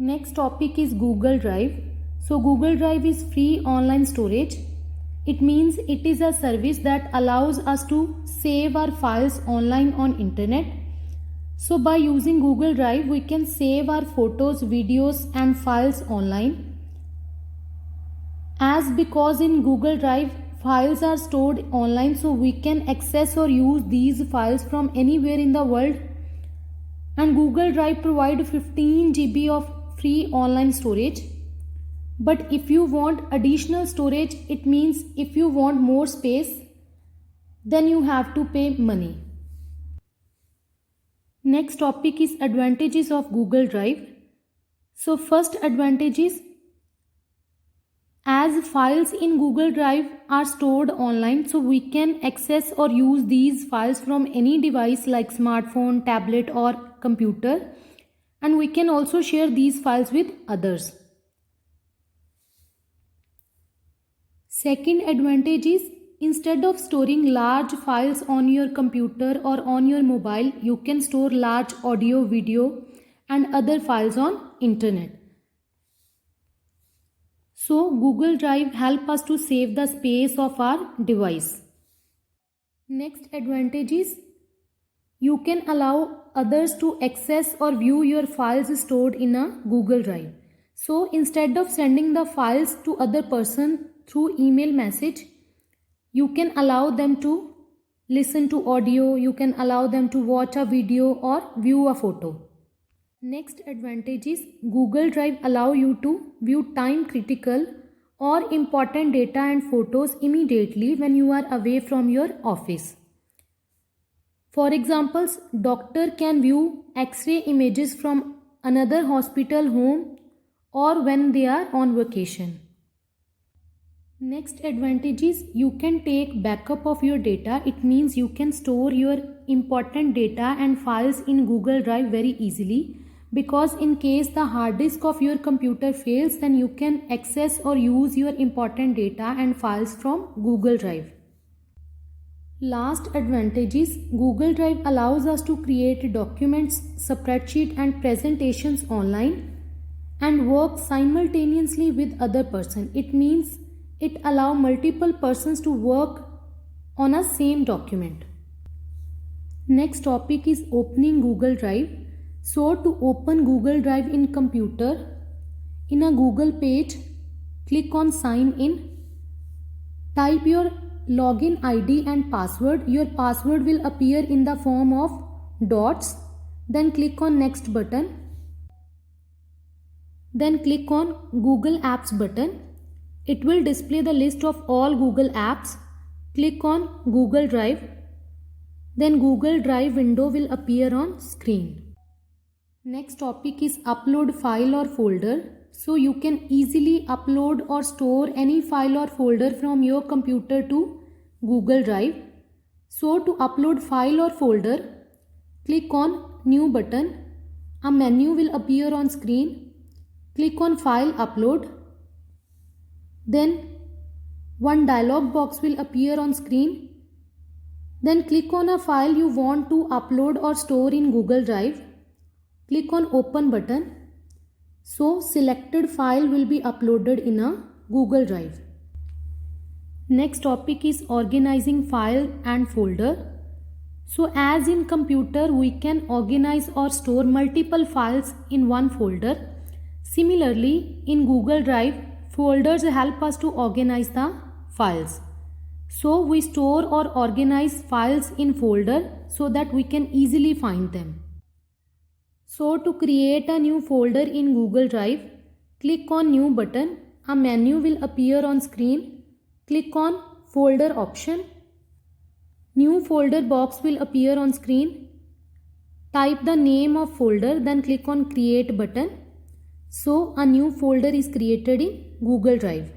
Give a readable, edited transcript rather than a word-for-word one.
Next topic is Google Drive. So Google Drive is free online storage. It means it is a service that allows us to save our files online on internet. So by using Google Drive, we can save our photos, videos and files online. Because in Google Drive, files are stored online, so we can access or use these files from anywhere in the world. And Google Drive provides 15 GB of free online storage. But if you want additional storage, it means if you want more space, then you have to pay money. Next topic is advantages of Google Drive. So first advantage is, as files in Google Drive are stored online, so we can access or use these files from any device like smartphone, tablet or computer, and we can also share these files with others. Second advantage is, instead of storing large files on your computer or on your mobile, you can store large audio, video and other files on internet. So Google Drive helps us to save the space of our device. Next advantage is, you can allow others to access or view your files stored in a Google Drive. So instead of sending the files to other person through email message, you can allow them to listen to audio, you can allow them to watch a video or view a photo. Next advantage is, Google Drive allow you to view time critical or important data and photos immediately when you are away from your office. For example, doctor can view X-ray images from another hospital home or when they are on vacation. Next advantage is, you can take backup of your data. It means you can store your important data and files in Google Drive very easily, because in case the hard disk of your computer fails, then you can access or use your important data and files from Google Drive. Last advantage is, Google Drive allows us to create documents, spreadsheet and presentations online and work simultaneously with other person. It means it allows multiple persons to work on a same document. Next topic is opening Google Drive. So to open Google Drive in computer, in a Google page, click on sign in, type your login ID and password. Your password will appear in the form of dots. Then click on next button. Then click on Google Apps button. It will display the list of all Google apps. Click on Google Drive. Then Google Drive window will appear on screen. Next topic is upload file or folder. So you can easily upload or store any file or folder from your computer to Google Drive. So to upload file or folder, click on new button. A menu will appear on screen. Click on file upload. Then one dialog box will appear on screen. Then click on a file you want to upload or store in Google Drive. Click on open button. So selected file will be uploaded in a Google Drive. Next topic is organizing file and folder. So as in computer, we can organize or store multiple files in one folder. Similarly, in Google Drive, folders help us to organize the files. So we store or organize files in folder so that we can easily find them. So to create a new folder in Google Drive, click on new button. A menu will appear on screen. Click on folder option. New folder box will appear on screen. Type the name of folder, then click on create button. So a new folder is created in Google Drive.